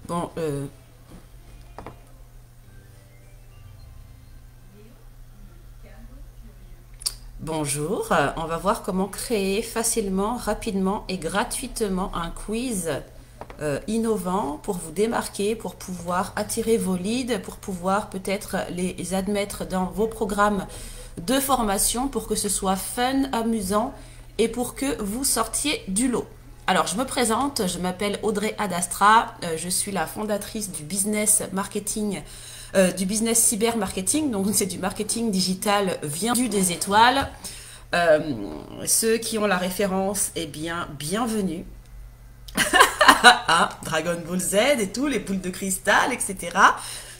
Bon, bonjour, on va voir comment créer facilement, rapidement et gratuitement un quiz innovant pour vous démarquer, pour pouvoir attirer vos leads, pour pouvoir peut-être les admettre dans vos programmes de formation pour que ce soit fun, amusant et pour que vous sortiez du lot. Alors, je me présente, je m'appelle Audrey Adastra, je suis la fondatrice du business marketing, du business cyber marketing, donc c'est du marketing digital vient du des étoiles. Euh, Ceux qui ont la référence, eh bien, bienvenue. Dragon Ball Z et tout, les boules de cristal, etc.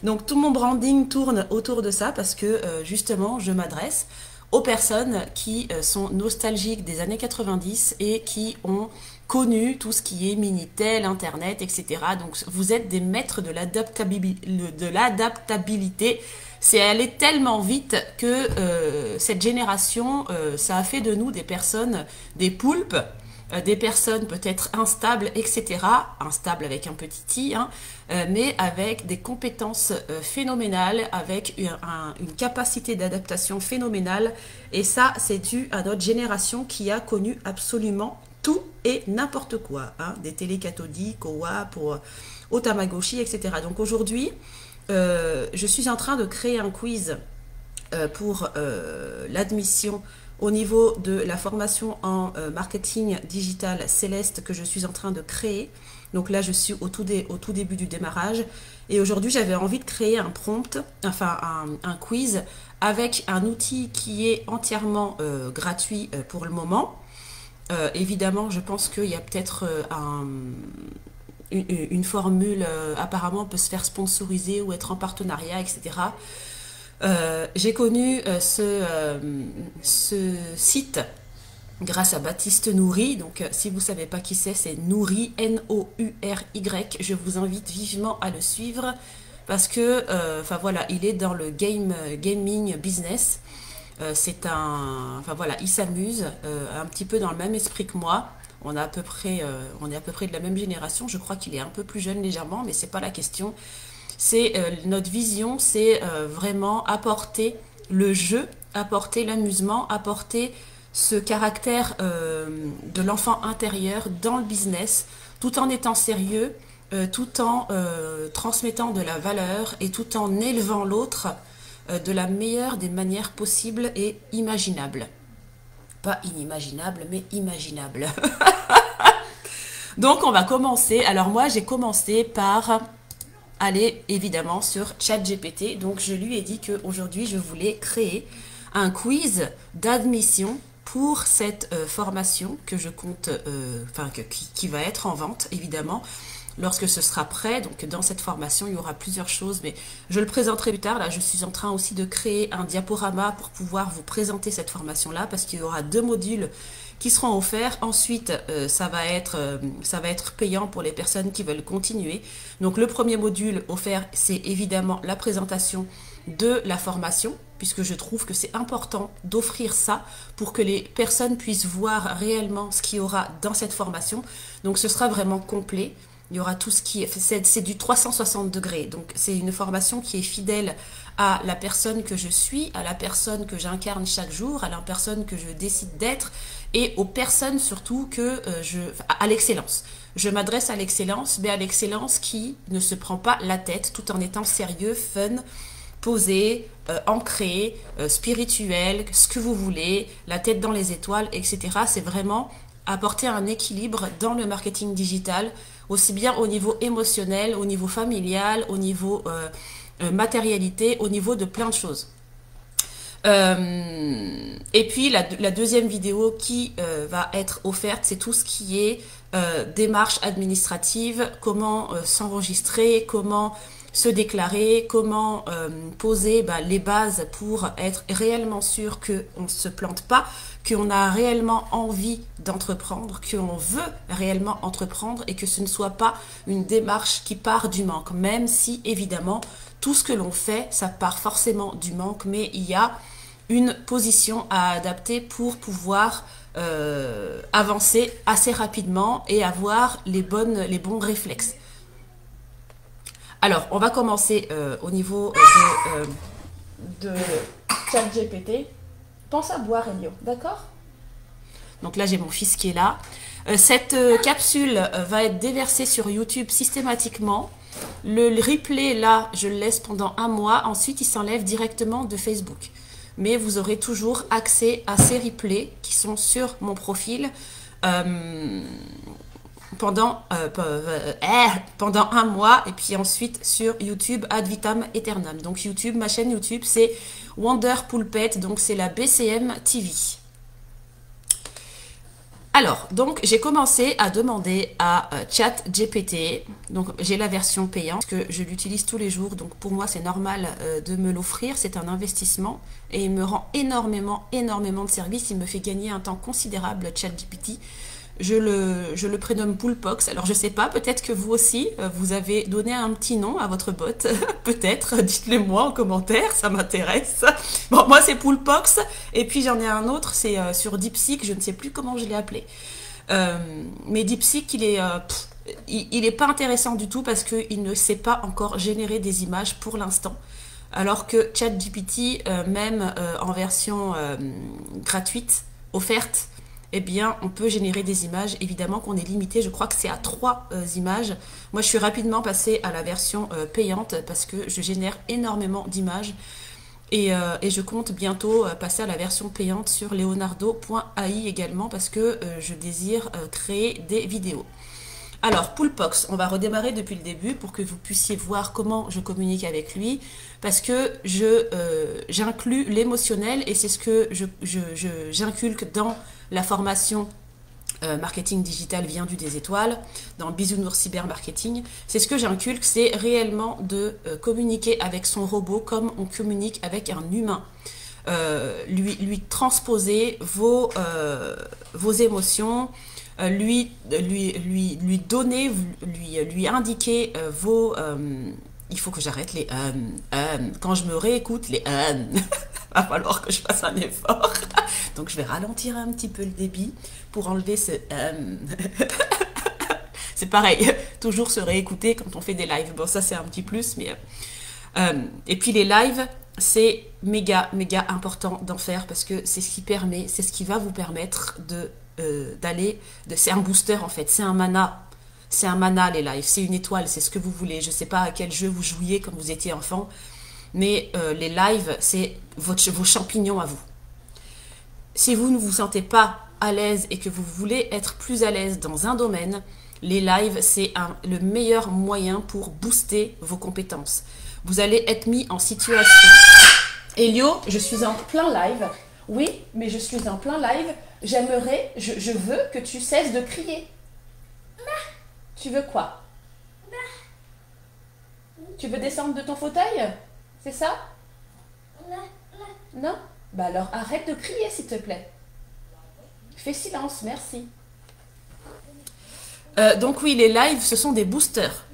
Donc tout mon branding tourne autour de ça parce que justement je m'adresse aux personnes qui sont nostalgiques des années 90 et qui ont connu tout ce qui est Minitel, Internet, etc. Donc vous êtes des maîtres de l'adaptabilité. C'est allé tellement vite que cette génération, ça a fait de nous des personnes, des poulpes, des personnes peut-être instables, etc. Instables avec un petit i, hein, mais avec des compétences phénoménales, avec une capacité d'adaptation phénoménale. Et ça, c'est dû à notre génération qui a connu absolument tout et n'importe quoi, hein, des télés cathodiques, au WAP, au Tamagotchi, etc. Donc aujourd'hui, je suis en train de créer un quiz pour l'admission au niveau de la formation en marketing digital Céleste que je suis en train de créer. Donc là, je suis au tout début du démarrage. Et aujourd'hui, j'avais envie de créer un prompt, enfin un quiz avec un outil qui est entièrement gratuit pour le moment. Évidemment, je pense qu'il y a peut-être une formule apparemment peut se faire sponsoriser ou être en partenariat, etc. J'ai connu ce site grâce à Baptiste Nourry. Donc, si vous ne savez pas qui c'est Nourry, N-O-U-R-Y. Je vous invite vivement à le suivre parce que, enfin voilà, il est dans le gaming business. Enfin voilà, il s'amuse un petit peu dans le même esprit que moi. On est à peu près de la même génération. Je crois qu'il est un peu plus jeune légèrement, mais c'est pas la question. C'est notre vision, c'est vraiment apporter le jeu, apporter l'amusement, apporter ce caractère de l'enfant intérieur dans le business, tout en étant sérieux, tout en transmettant de la valeur et tout en élevant l'autre de la meilleure des manières possibles et imaginables. Pas inimaginable, mais imaginable. Donc on va commencer. Alors moi j'ai commencé par aller évidemment sur ChatGPT. Donc je lui ai dit qu'aujourd'hui je voulais créer un quiz d'admission pour cette formation que je compte, qui va être en vente évidemment lorsque ce sera prêt. Donc dans cette formation il y aura plusieurs choses, mais je le présenterai plus tard. Là je suis en train aussi de créer un diaporama pour pouvoir vous présenter cette formation là, parce qu'il y aura 2 modules qui seront offerts. Ensuite, ça va être payant pour les personnes qui veulent continuer. Donc le premier module offert, c'est évidemment la présentation de la formation, puisque je trouve que c'est important d'offrir ça pour que les personnes puissent voir réellement ce qu'il y aura dans cette formation. Donc ce sera vraiment complet. Il y aura tout ce qui est... C'est du 360 degrés. Donc c'est une formation qui est fidèle à la personne que je suis, à la personne que j'incarne chaque jour, à la personne que je décide d'être et aux personnes surtout à l'excellence. Je m'adresse à l'excellence, mais à l'excellence qui ne se prend pas la tête tout en étant sérieux, fun, posé, ancré, spirituel, ce que vous voulez, la tête dans les étoiles, etc. C'est vraiment apporter un équilibre dans le marketing digital, aussi bien au niveau émotionnel, au niveau familial, au niveau matérialité, au niveau de plein de choses. Et puis la deuxième vidéo qui va être offerte, c'est tout ce qui est démarche administrative, comment s'enregistrer, comment se déclarer, comment poser les bases pour être réellement sûr qu'on ne se plante pas, qu'on a réellement envie d'entreprendre, qu'on veut réellement entreprendre et que ce ne soit pas une démarche qui part du manque, même si évidemment tout ce que l'on fait, ça part forcément du manque, mais il y a une position à adapter pour pouvoir avancer assez rapidement et avoir les bons réflexes. Alors, on va commencer au niveau de ChatGPT. Pense à boire, Elio, d'accord? Donc là, j'ai mon fils qui est là. Cette capsule va être déversée sur YouTube systématiquement. Le replay, là, je le laisse pendant 1 mois. Ensuite, il s'enlève directement de Facebook. Mais vous aurez toujours accès à ces replays qui sont sur mon profil pendant 1 mois. Et puis ensuite sur YouTube ad vitam aeternam. Donc YouTube, ma chaîne YouTube, c'est Wonder Pulpet. Donc c'est la BCM TV. Alors, donc, j'ai commencé à demander à ChatGPT, donc j'ai la version payante, parce que je l'utilise tous les jours, donc pour moi c'est normal de me l'offrir, c'est un investissement, et il me rend énormément de services, il me fait gagner un temps considérable, ChatGPT. Je le prénomme Poolpox. Alors je sais pas, peut-être que vous aussi, vous avez donné un petit nom à votre bot. Peut-être, dites-le moi en commentaire, ça m'intéresse. Bon, moi c'est Poolpox, et puis j'en ai un autre, c'est sur DeepSeek, je ne sais plus comment je l'ai appelé. Mais DeepSeek, il est pas intéressant du tout parce qu'il ne sait pas encore générer des images pour l'instant. Alors que ChatGPT, même en version gratuite, offerte, eh bien, on peut générer des images. Évidemment qu'on est limité, je crois que c'est à 3 images. Moi, je suis rapidement passée à la version payante parce que je génère énormément d'images. Et je compte bientôt passer à la version payante sur leonardo.ai également parce que je désire créer des vidéos. Alors, Poolpox, on va redémarrer depuis le début pour que vous puissiez voir comment je communique avec lui, parce que j'inclus l'émotionnel et c'est ce que j'inculque dans la formation marketing digital vient du des étoiles, dans Bisounours Cyber Marketing. C'est ce que j'inculque, c'est réellement de communiquer avec son robot comme on communique avec un humain. Lui transposer vos émotions, lui donner, lui indiquer vos... il faut que j'arrête les quand je me réécoute, les va falloir que je fasse un effort. Donc je vais ralentir un petit peu le débit pour enlever ce c'est pareil, toujours se réécouter quand on fait des lives. Bon, ça c'est un petit plus, mais... et puis les lives, c'est méga important d'en faire parce que c'est ce qui permet, c'est ce qui va vous permettre c'est un booster en fait, c'est un mana. C'est un mana les lives, c'est une étoile, c'est ce que vous voulez. Je sais pas à quel jeu vous jouiez quand vous étiez enfant, mais les lives, c'est vos champignons à vous. Si vous ne vous sentez pas à l'aise et que vous voulez être plus à l'aise dans un domaine, les lives, c'est le meilleur moyen pour booster vos compétences. Vous allez être mis en situation. Elio, je suis en plein live. Oui, mais je suis en plein live. J'aimerais, je veux que tu cesses de crier. Tu veux quoi? Tu veux descendre de ton fauteuil? C'est ça? Non? Bah alors arrête de crier s'il te plaît. Fais silence, merci. Donc oui, les lives, ce sont des boosters.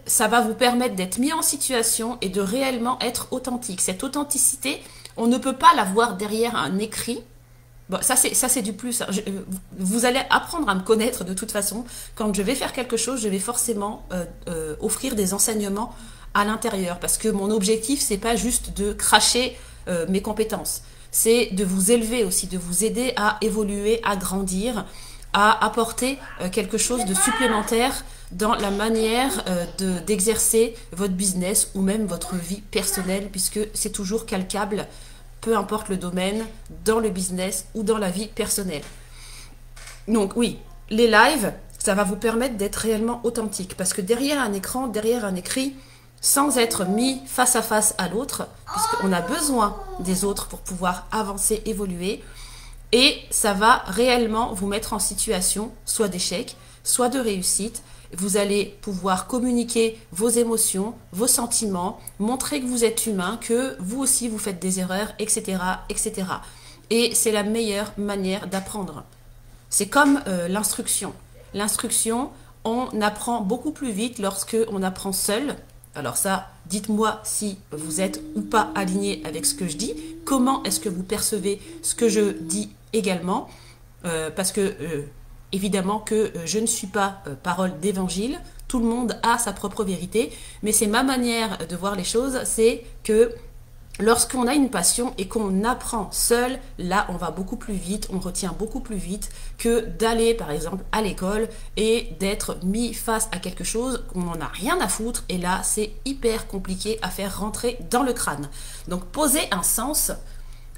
Ça va vous permettre d'être mis en situation et de réellement être authentique. Cette authenticité, on ne peut pas la voir derrière un écrit. Bon, ça c'est du plus. Vous allez apprendre à me connaître de toute façon. Quand je vais faire quelque chose, je vais forcément offrir des enseignements à l'intérieur. Parce que mon objectif, c'est pas juste de cracher mes compétences. C'est de vous élever aussi, de vous aider à évoluer, à grandir, à apporter quelque chose de supplémentaire dans la manière d'exercer votre business ou même votre vie personnelle, puisque c'est toujours calcable, peu importe le domaine, dans le business ou dans la vie personnelle. Donc oui, les lives, ça va vous permettre d'être réellement authentique, parce que derrière un écran, derrière un écrit, sans être mis face à face à l'autre, puisqu'on a besoin des autres pour pouvoir avancer, évoluer, et ça va réellement vous mettre en situation soit d'échec, soit de réussite. Vous allez pouvoir communiquer vos émotions, vos sentiments, montrer que vous êtes humain, que vous aussi vous faites des erreurs, etc. etc. Et c'est la meilleure manière d'apprendre. C'est comme l'instruction. L'instruction, on apprend beaucoup plus vite lorsque on apprend seul. Alors ça, dites-moi si vous êtes ou pas aligné avec ce que je dis. Comment est-ce que vous percevez ce que je dis également parce que... évidemment que je ne suis pas parole d'évangile, Tout le monde a sa propre vérité, mais c'est ma manière de voir les choses, c'est que lorsqu'on a une passion et qu'on apprend seul, là, on va beaucoup plus vite, on retient beaucoup plus vite que d'aller, par exemple, à l'école et d'être mis face à quelque chose qu'on n'en a rien à foutre. Et là, c'est hyper compliqué à faire rentrer dans le crâne. Donc, poser un sens.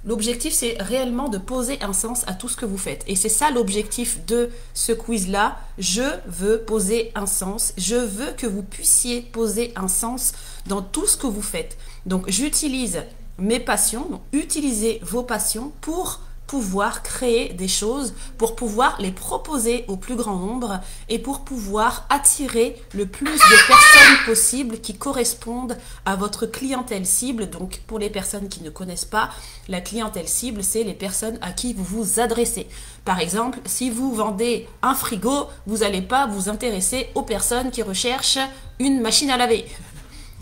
L'objectif, c'est réellement de poser un sens à tout ce que vous faites. Et c'est ça l'objectif de ce quiz-là. Je veux poser un sens. Je veux que vous puissiez poser un sens dans tout ce que vous faites. Donc, j'utilise mes passions. Donc, utilisez vos passions pour pouvoir créer des choses, pour pouvoir les proposer au plus grand nombre et pour pouvoir attirer le plus de personnes possible qui correspondent à votre clientèle cible. Donc, pour les personnes qui ne connaissent pas, la clientèle cible, c'est les personnes à qui vous vous adressez. Par exemple, si vous vendez un frigo, vous n'allez pas vous intéresser aux personnes qui recherchent une machine à laver.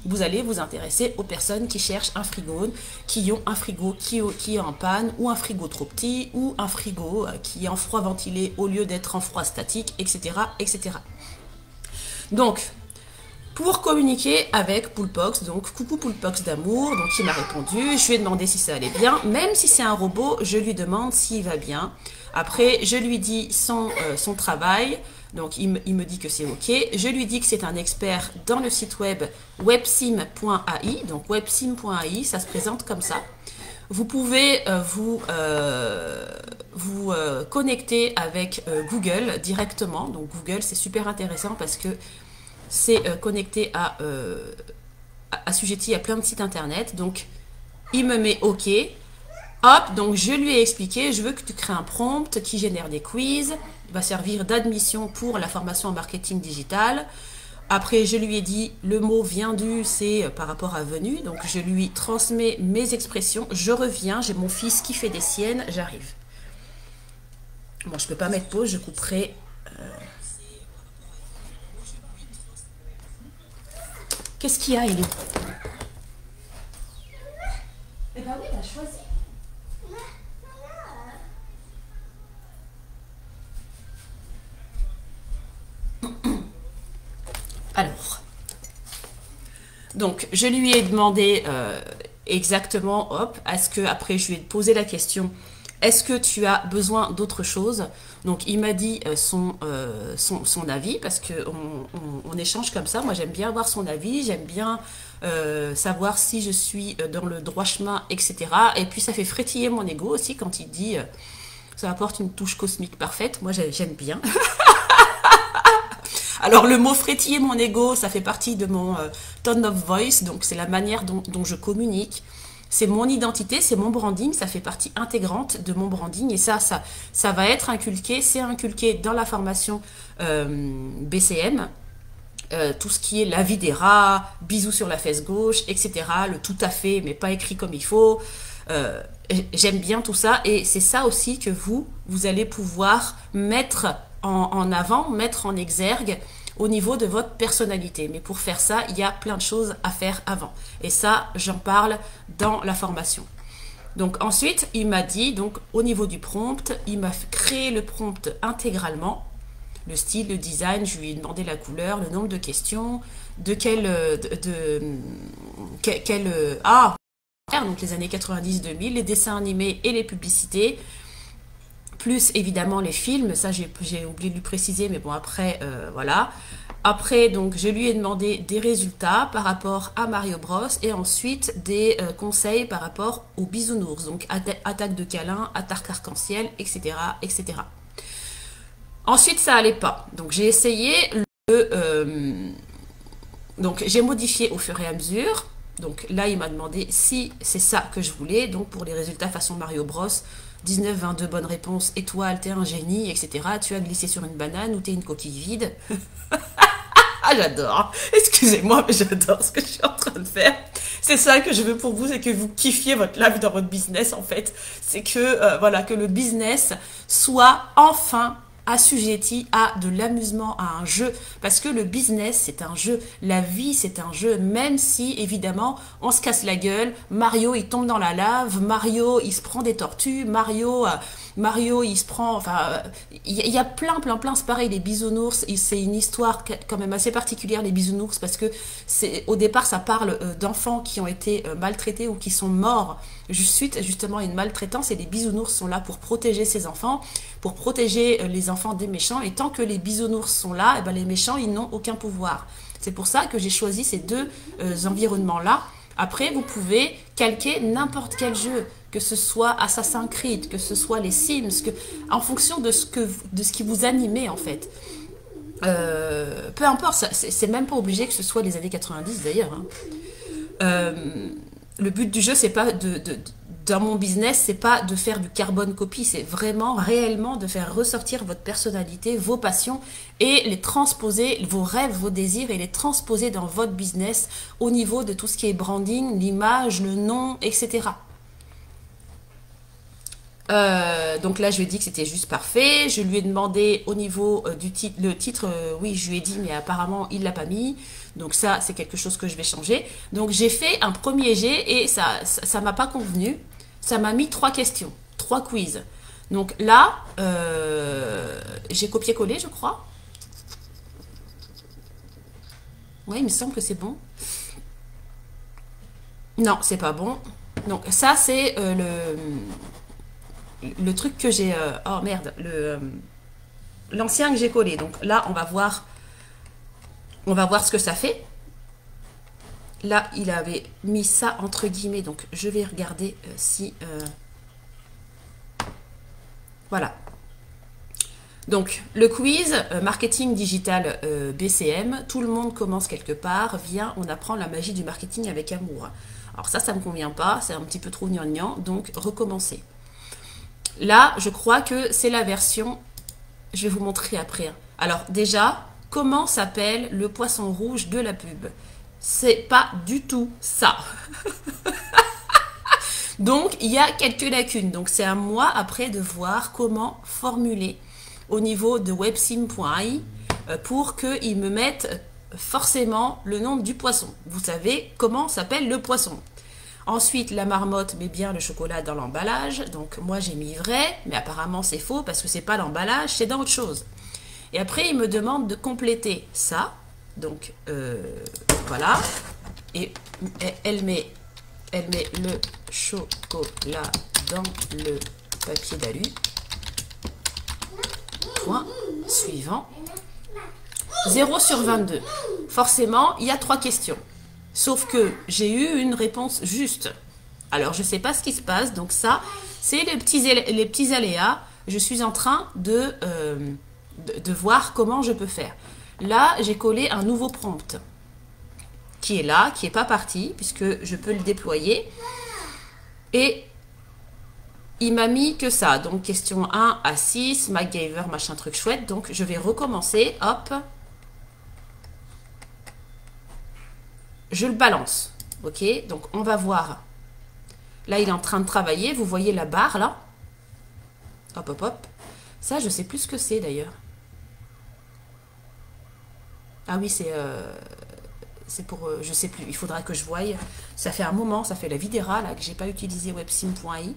Vous allez vous intéresser aux personnes qui cherchent un frigo, qui ont un frigo qui est en panne, ou un frigo trop petit, ou un frigo qui est en froid ventilé au lieu d'être en froid statique, etc., etc. Donc, pour communiquer avec Poulpox, donc coucou Poulpox d'amour, donc il m'a répondu, je lui ai demandé si ça allait bien, même si c'est un robot, je lui demande s'il va bien. Après, je lui dis son travail. Donc, il me dit que c'est OK. Je lui dis que c'est un expert dans le site web websim.ai. Donc, websim.ai, ça se présente comme ça. Vous pouvez vous connecter avec Google directement. Donc, Google, c'est super intéressant parce que c'est connecté assujetti à plein de sites internet. Donc, il me met OK. Hop, donc je lui ai expliqué, je veux que tu crées un prompt qui génère des quiz, va servir d'admission pour la formation en marketing digital. Après, je lui ai dit, le mot vient du, c'est par rapport à venu, donc je lui transmets mes expressions, je reviens, j'ai mon fils qui fait des siennes, j'arrive. Bon, je peux pas mettre pause, je couperai. Qu'est-ce qu'il y a, Ellie? Eh ben oui, t'as choisi. Alors, donc je lui ai demandé exactement, hop, est-ce que, après je lui ai posé la question, est-ce que tu as besoin d'autre chose? Donc il m'a dit son avis, parce qu'on échange comme ça, moi j'aime bien avoir son avis, j'aime bien savoir si je suis dans le droit chemin, etc. Et puis ça fait frétiller mon ego aussi quand il dit, ça apporte une touche cosmique parfaite, moi j'aime bien. Alors, le mot frétiller mon ego, ça fait partie de mon tone of voice, donc c'est la manière dont je communique. C'est mon identité, c'est mon branding, ça fait partie intégrante de mon branding. Et ça va être inculqué, c'est inculqué dans la formation BCM. Tout ce qui est la vie des rats, bisous sur la fesse gauche, etc. Le tout à fait, mais pas écrit comme il faut. J'aime bien tout ça. Et c'est ça aussi que vous allez pouvoir mettre en avant, mettre en exergue au niveau de votre personnalité. Mais pour faire ça, il y a plein de choses à faire avant. Et ça, j'en parle dans la formation. Donc ensuite, il m'a dit, donc au niveau du prompt, il m'a créé le prompt intégralement. Le style, le design, je lui ai demandé la couleur, le nombre de questions, de donc les années 90-2000, les dessins animés et les publicités, plus évidemment les films, ça j'ai oublié de lui préciser, mais bon après, voilà. Après, donc, je lui ai demandé des résultats par rapport à Mario Bros et ensuite des conseils par rapport aux bisounours, donc attaque de câlin, attaque arc-en-ciel, etc., etc. Ensuite, ça allait pas. Donc, j'ai essayé donc, j'ai modifié au fur et à mesure. Donc, là, il m'a demandé si c'est ça que je voulais. Donc, pour les résultats façon Mario Bros, 19, 22 bonnes réponses, étoile, t'es un génie, etc. Tu as glissé sur une banane ou t'es une coquille vide. Ah, j'adore. Excusez-moi, mais j'adore ce que je suis en train de faire. C'est ça que je veux pour vous, c'est que vous kiffiez votre life dans votre business, en fait. C'est que, voilà, que le business soit enfin assujetti à de l'amusement, à un jeu, parce que le business c'est un jeu, la vie c'est un jeu, même si évidemment on se casse la gueule, Mario il tombe dans la lave, Mario il se prend des tortues, Mario Mario, il se prend, enfin, il y a plein, c'est pareil, les bisounours, c'est une histoire quand même assez particulière, les bisounours, parce que au départ, ça parle d'enfants qui ont été maltraités ou qui sont morts suite justement à une maltraitance, et les bisounours sont là pour protéger ces enfants, pour protéger les enfants des méchants, et tant que les bisounours sont là, et ben les méchants, ils n'ont aucun pouvoir. C'est pour ça que j'ai choisi ces deux environnements-là. Après, vous pouvez calquer n'importe quel jeu, que ce soit Assassin's Creed, que ce soit les Sims, en fonction de ce qui vous animez en fait. Peu importe, c'est même pas obligé que ce soit les années 90 d'ailleurs. Hein. Le but du jeu, c'est pas dans mon business, c'est pas de faire du carbone copy, c'est vraiment réellement de faire ressortir votre personnalité, vos passions et les transposer, vos rêves, vos désirs, et les transposer dans votre business au niveau de tout ce qui est branding, l'image, le nom, etc. Donc là, je lui ai dit que c'était juste parfait. Je lui ai demandé au niveau du titre, le titre, oui, je lui ai dit, mais apparemment, il l'a pas mis. Donc ça, c'est quelque chose que je vais changer. Donc j'ai fait un premier jet et ça m'a pas convenu. Ça m'a mis 3 questions, 3 quiz. Donc là, j'ai copié-collé, je crois. Oui, il me semble que c'est bon. Non, c'est pas bon. Donc ça, c'est le truc que j'ai... oh merde, l'ancien que j'ai collé. Donc là, on va voir ce que ça fait. Là, il avait mis ça entre guillemets, donc je vais regarder si... Voilà. Donc, le quiz, marketing digital BCM, tout le monde commence quelque part, viens, on apprend la magie du marketing avec amour. Alors ça me convient pas, c'est un petit peu trop gnangnan, donc recommencer. Là, je crois que c'est la version, je vais vous montrer après. Hein. Alors déjà, comment s'appelle le poisson rouge de la pub? C'est pas du tout ça. Donc, il y a quelques lacunes. Donc, c'est à moi après de voir comment formuler au niveau de websim.ai pour qu'ils me mettent forcément le nom du poisson. Vous savez comment s'appelle le poisson. Ensuite, la marmotte met bien le chocolat dans l'emballage. Donc, moi, j'ai mis vrai, mais apparemment, c'est faux parce que c'est pas l'emballage, c'est dans autre chose. Et après, il me demande de compléter ça. Donc, voilà. Et elle met le chocolat dans le papier d'alu. Point suivant. 0 sur 22. Forcément, il y a 3 questions. Sauf que j'ai eu une réponse juste. Alors, je ne sais pas ce qui se passe. Donc ça, c'est les petits aléas. Je suis en train de voir comment je peux faire. Là, j'ai collé un nouveau prompt qui est là, qui n'est pas parti, puisque je peux le déployer. Et il m'a mis que ça. Donc, question 1 à 6, MacGyver, machin truc chouette. Donc, je vais recommencer. Hop. Je le balance. Ok, donc on va voir. Là, il est en train de travailler. Vous voyez la barre, là. Hop, hop, hop. Ça, je sais plus ce que c'est, d'ailleurs. Ah oui, c'est pour... je sais plus, il faudra que je voie. Ça fait un moment, ça fait la vidéra, là, que j'ai pas utilisé websim.ai.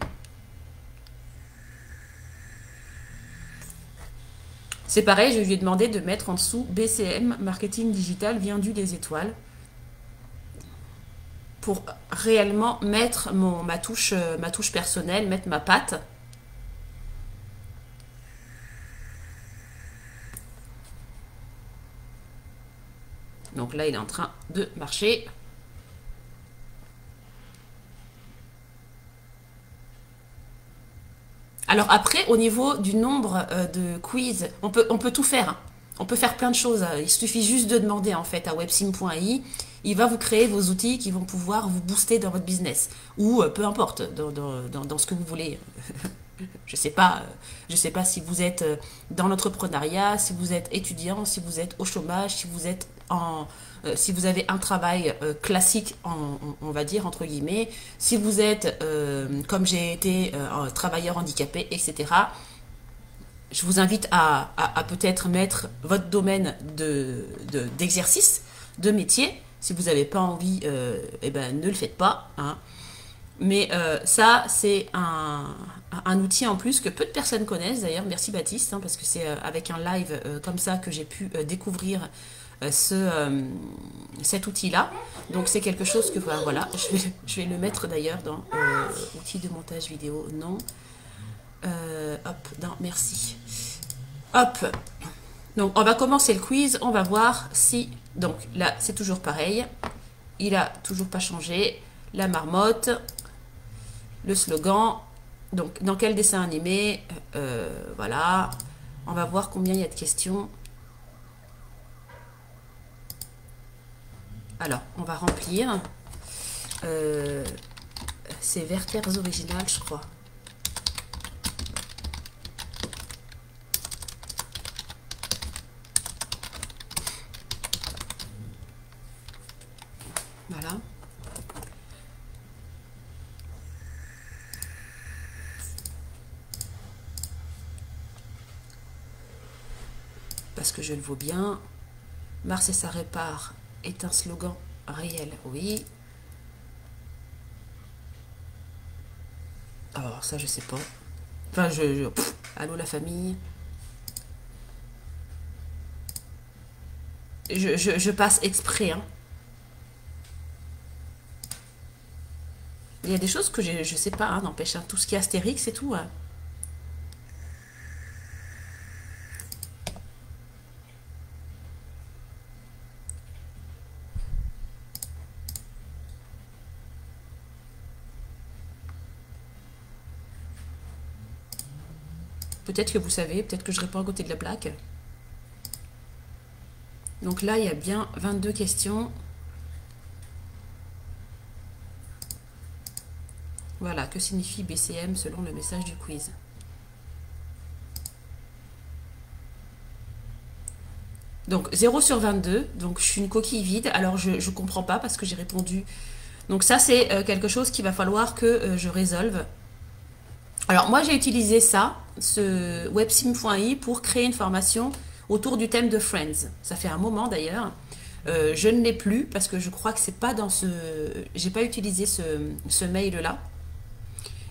C'est pareil, je lui ai demandé de mettre en dessous BCM, Marketing Digital, vendu des étoiles. Pour réellement mettre ma touche personnelle, mettre ma patte. Donc là, il est en train de marcher. Alors après, au niveau du nombre de quiz, on peut tout faire. Hein. On peut faire plein de choses. Il suffit juste de demander en fait à websim.ai. Il va vous créer vos outils qui vont pouvoir vous booster dans votre business. Ou peu importe, dans ce que vous voulez. Je sais pas si vous êtes dans l'entrepreneuriat, si vous êtes étudiant, si vous êtes au chômage, si vous êtes si vous avez un travail classique, on va dire, entre guillemets, si vous êtes, comme j'ai été, travailleur handicapé, etc., je vous invite à peut-être mettre votre domaine d'exercice, de métier. Si vous n'avez pas envie, eh ben, ne le faites pas. Hein. Mais ça, c'est un outil en plus que peu de personnes connaissent d'ailleurs. Merci Baptiste, hein, parce que c'est avec un live comme ça que j'ai pu découvrir cet outil-là. Donc c'est quelque chose que voilà, je vais le mettre d'ailleurs dans outils de montage vidéo. Non. Hop, non, merci. Hop. Donc on va commencer le quiz, on va voir si... Donc là, c'est toujours pareil. Il a toujours pas changé. La marmotte, le slogan. Donc dans quel dessin animé, voilà. On va voir combien il y a de questions. Alors, on va remplir. C'est Werther's Original, je crois. Voilà. Parce que je le vaux bien. Mars et ça répare est un slogan réel, oui. Alors ça, je sais pas. Enfin, allô la famille. Je passe exprès, hein. Il y a des choses que je sais pas, hein, n'empêche, hein, tout ce qui est Astérix et tout. Hein. Peut-être que vous savez, peut-être que je réponds à côté de la plaque. Donc là, il y a bien 22 questions. Voilà, que signifie BCM selon le message du quiz? Donc 0 sur 22, donc je suis une coquille vide, alors je ne comprends pas parce que j'ai répondu. Donc ça c'est quelque chose qu'il va falloir que je résolve. Alors moi j'ai utilisé ça, ce websim.i pour créer une formation autour du thème de Friends. Ça fait un moment d'ailleurs. Je ne l'ai plus parce que je crois que c'est pas dans ce... J'ai pas utilisé ce mail là.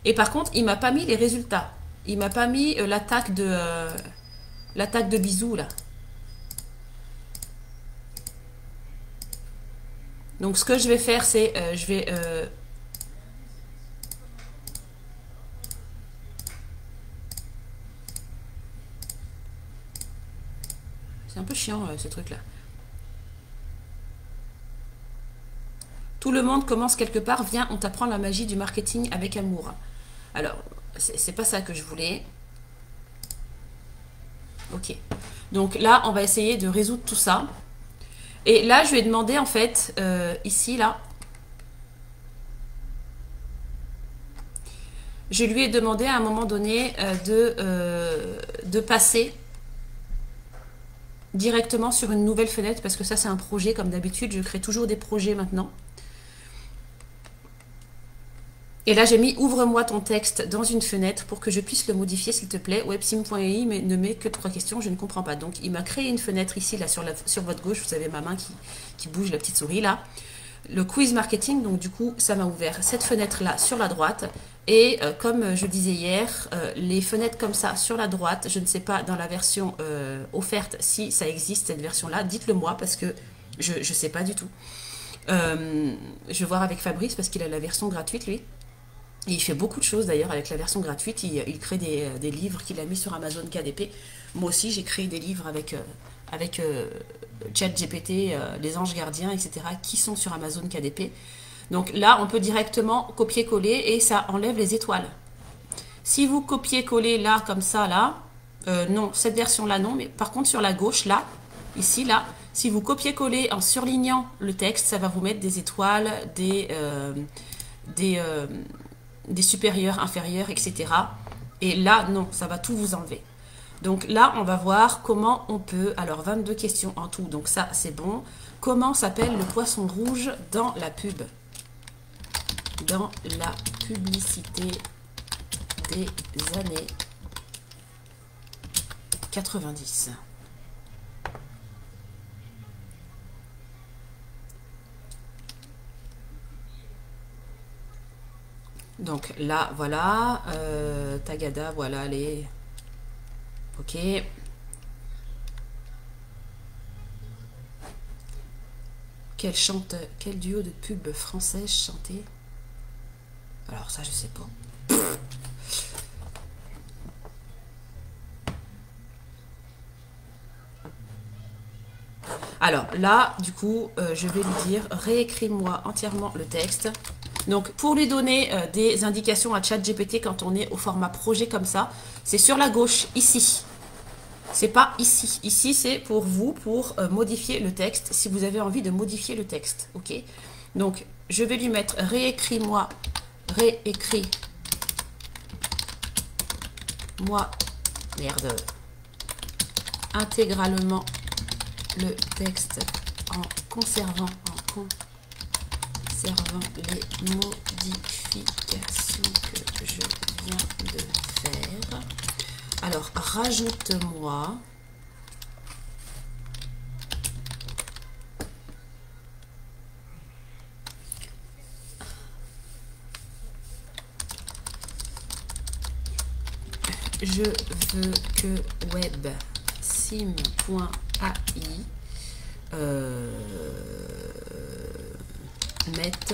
Et par contre il m'a pas mis les résultats. Il m'a pas mis l'attaque de bisous là. Donc ce que je vais faire, c'est je vais c'est un peu chiant ce truc là. Tout le monde commence quelque part. Viens, on t'apprend la magie du marketing avec amour. Alors c'est pas ça que je voulais. Ok. Donc là, on va essayer de résoudre tout ça. Et là, je lui ai demandé en fait ici là. Je lui ai demandé à un moment donné de passer directement sur une nouvelle fenêtre parce que ça c'est un projet comme d'habitude, je crée toujours des projets maintenant. Et là j'ai mis ouvre-moi ton texte dans une fenêtre pour que je puisse le modifier s'il te plaît. Websim.ai mais ne met que 3 questions, je ne comprends pas. Donc il m'a créé une fenêtre ici là sur votre gauche, vous avez ma main qui bouge, la petite souris là. Le quiz marketing, donc du coup ça m'a ouvert cette fenêtre là sur la droite. Et comme je disais hier, les fenêtres comme ça sur la droite, je ne sais pas dans la version offerte si ça existe cette version-là, dites-le moi parce que je ne sais pas du tout. Je vais voir avec Fabrice parce qu'il a la version gratuite lui. Et il fait beaucoup de choses d'ailleurs avec la version gratuite. Il crée des livres qu'il a mis sur Amazon KDP. Moi aussi j'ai créé des livres avec ChatGPT, les anges gardiens, etc. qui sont sur Amazon KDP. Donc là, on peut directement copier-coller et ça enlève les étoiles. Si vous copiez-coller là, comme ça, là, non, cette version-là, non, mais par contre, sur la gauche, là, ici, là, si vous copiez-coller en surlignant le texte, ça va vous mettre des étoiles, des supérieurs, inférieurs, etc. Et là, non, ça va tout vous enlever. Donc là, on va voir comment on peut... Alors, 22 questions en tout, donc ça, c'est bon. Comment s'appelle le poisson rouge dans la pub? Dans la publicité des années 90. Donc là, voilà. Tagada, voilà les... Ok. Quel duo de pub française chantait? Alors ça, je sais pas. Alors là, du coup, je vais lui dire, réécris-moi entièrement le texte. Donc, pour lui donner des indications à ChatGPT quand on est au format projet comme ça, c'est sur la gauche, ici. C'est pas ici. Ici, c'est pour vous, pour modifier le texte, si vous avez envie de modifier le texte. Ok. Donc, je vais lui mettre réécris-moi, merde, intégralement le texte en conservant les modifications que je viens de faire. Alors, rajoute-moi je veux que websim.ai mette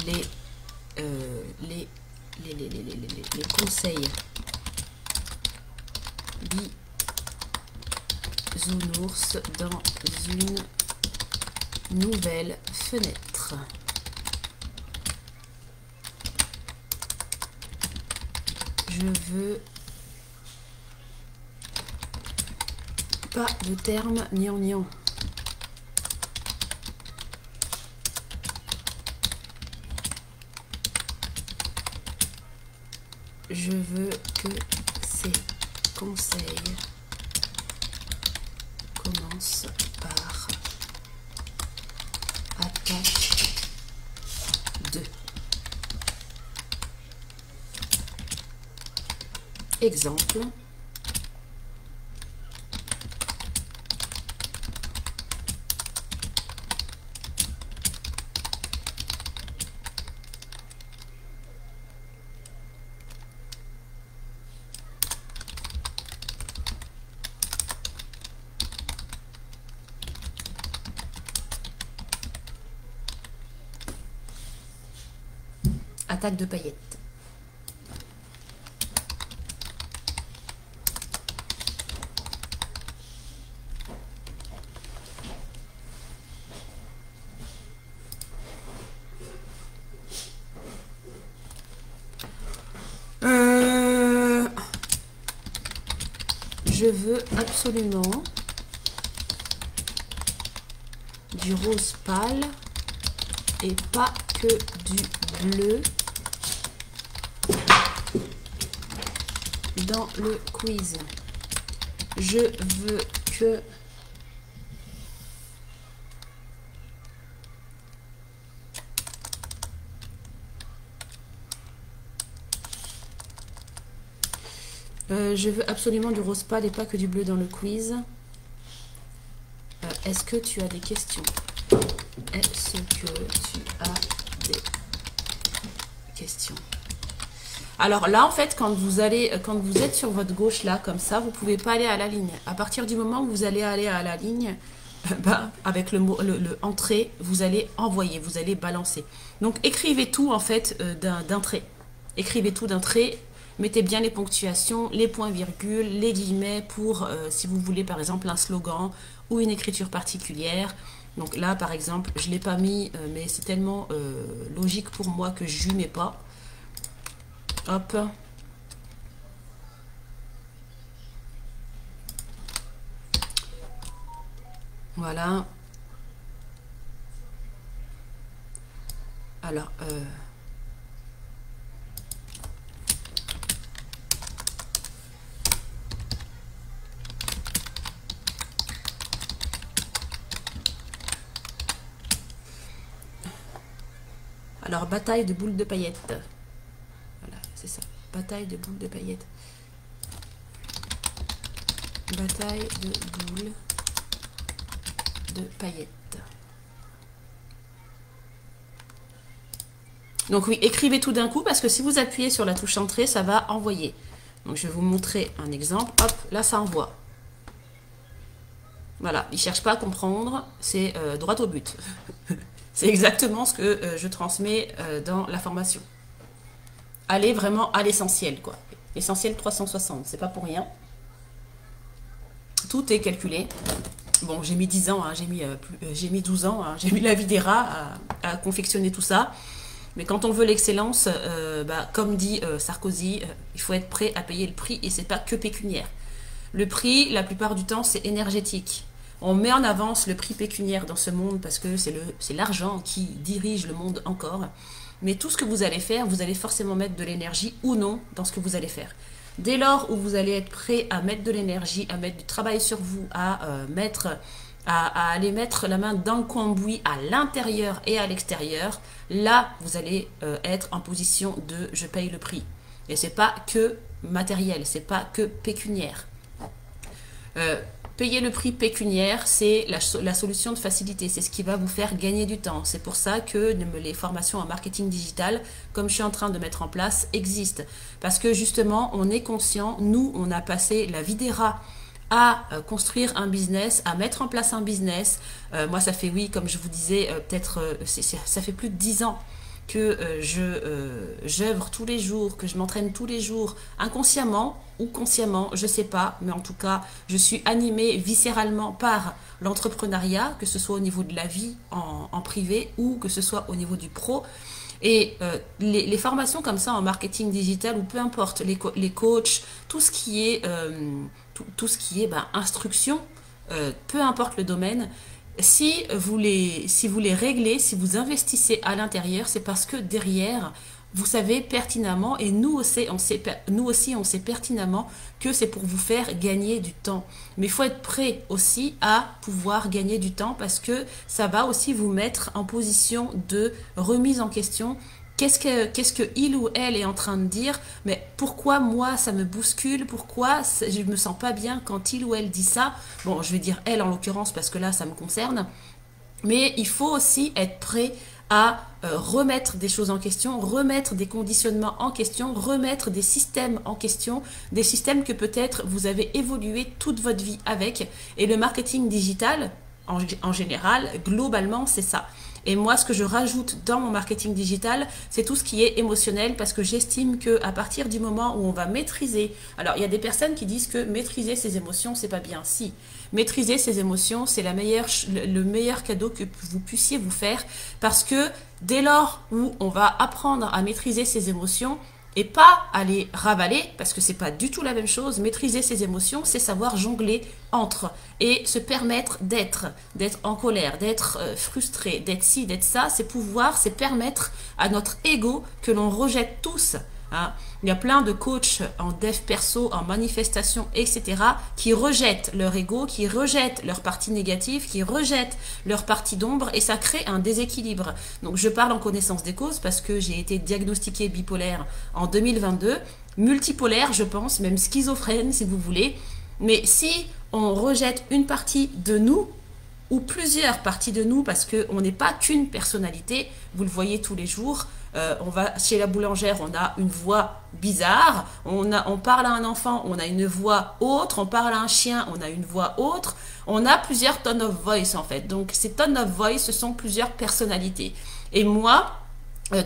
les conseils bisounours dans une nouvelle fenêtre. Je veux pas de terme gnangnan. Je veux que ces conseils commencent par attaque 2. Exemple. Attaque de paillettes. Je veux absolument du rose pâle et pas que du bleu dans le quiz. Je veux que je veux absolument du rose pâle et pas que du bleu dans le quiz. Est-ce que tu as des questions? Est-ce que tu as des questions? Alors là, en fait, quand vous êtes sur votre gauche là, comme ça, vous pouvez pas aller à la ligne. À partir du moment où vous allez aller à la ligne, avec le mot le entrée, vous allez envoyer, vous allez balancer. Donc écrivez tout en fait d'un trait. Écrivez tout d'un trait. Mettez bien les ponctuations, les points-virgules, les guillemets pour, si vous voulez, par exemple, un slogan ou une écriture particulière. Donc là, par exemple, je ne l'ai pas mis, mais c'est tellement logique pour moi que je ne mets pas. Hop. Voilà. Alors, bataille de boules de paillettes. Voilà, c'est ça. Bataille de boules de paillettes. Bataille de boules de paillettes. Donc oui, écrivez tout d'un coup parce que si vous appuyez sur la touche entrée, ça va envoyer. Donc je vais vous montrer un exemple. Hop, là ça envoie. Voilà, il ne cherche pas à comprendre, c'est droit au but. C'est exactement ce que je transmets dans la formation. Allez vraiment à l'essentiel, quoi. L'essentiel 360, c'est pas pour rien. Tout est calculé. Bon, j'ai mis 10 ans, hein, j'ai mis 12 ans, hein, j'ai mis la vie des rats à confectionner tout ça. Mais quand on veut l'excellence, comme dit Sarkozy, il faut être prêt à payer le prix et c'est pas que pécuniaire. Le prix, la plupart du temps, c'est énergétique. On met en avance le prix pécuniaire dans ce monde parce que c'est l'argent qui dirige le monde encore. Mais tout ce que vous allez faire, vous allez forcément mettre de l'énergie ou non dans ce que vous allez faire. Dès lors où vous allez être prêt à mettre de l'énergie, à mettre du travail sur vous, à aller mettre la main dans le cambouis à l'intérieur et à l'extérieur, là, vous allez être en position de je paye le prix. Et c'est pas que matériel, c'est pas que pécuniaire. Payer le prix pécuniaire, c'est la solution de facilité, c'est ce qui va vous faire gagner du temps. C'est pour ça que les formations en marketing digital, comme je suis en train de mettre en place, existent. Parce que justement, on est conscient, nous, on a passé la vie des rats à construire un business, à mettre en place un business. Moi, ça fait, oui, comme je vous disais, ça fait plus de 10 ans que j'œuvre tous les jours, que je m'entraîne tous les jours, inconsciemment ou consciemment, je sais pas, mais en tout cas, je suis animée viscéralement par l'entrepreneuriat, que ce soit au niveau de la vie en privé ou que ce soit au niveau du pro. Et les formations comme ça en marketing digital ou peu importe, les coachs, tout ce qui est, instruction, peu importe le domaine, si vous les réglez, si vous investissez à l'intérieur, c'est parce que derrière, vous savez pertinemment, et nous aussi on sait pertinemment que c'est pour vous faire gagner du temps. Mais il faut être prêt aussi à pouvoir gagner du temps parce que ça va aussi vous mettre en position de remise en question. Qu'est-ce que il ou elle est en train de dire? Mais pourquoi moi ça me bouscule? Pourquoi je me sens pas bien quand il ou elle dit ça? Bon, je vais dire elle en l'occurrence parce que là ça me concerne. Mais il faut aussi être prêt à remettre des choses en question, remettre des conditionnements en question, remettre des systèmes en question, des systèmes que peut-être vous avez évolué toute votre vie avec. Et le marketing digital, en général, globalement, c'est ça. Et moi, ce que je rajoute dans mon marketing digital, c'est tout ce qui est émotionnel parce que j'estime qu'à partir du moment où on va maîtriser... Alors, il y a des personnes qui disent que maîtriser ses émotions, c'est pas bien. Si, maîtriser ses émotions, c'est le meilleur cadeau que vous puissiez vous faire parce que dès lors où on va apprendre à maîtriser ses émotions, et pas à les ravaler, parce que c'est pas du tout la même chose. Maîtriser ses émotions, c'est savoir jongler entre et se permettre d'être en colère, d'être frustré, d'être ci, d'être ça. C'est permettre à notre ego que l'on rejette tous. Hein. Il y a plein de coachs en dev perso, en manifestation, etc. qui rejettent leur ego, qui rejettent leur partie négative, qui rejettent leur partie d'ombre et ça crée un déséquilibre. Donc je parle en connaissance des causes parce que j'ai été diagnostiquée bipolaire en 2022, multipolaire je pense, même schizophrène si vous voulez. Mais si on rejette une partie de nous, ou plusieurs parties de nous, parce qu'on n'est pas qu'une personnalité, vous le voyez tous les jours, on va chez la boulangère, on a une voix bizarre, on parle à un enfant, on a une voix autre, on parle à un chien, on a une voix autre, on a plusieurs tone of voice en fait, donc ces tone of voice, ce sont plusieurs personnalités. Et moi,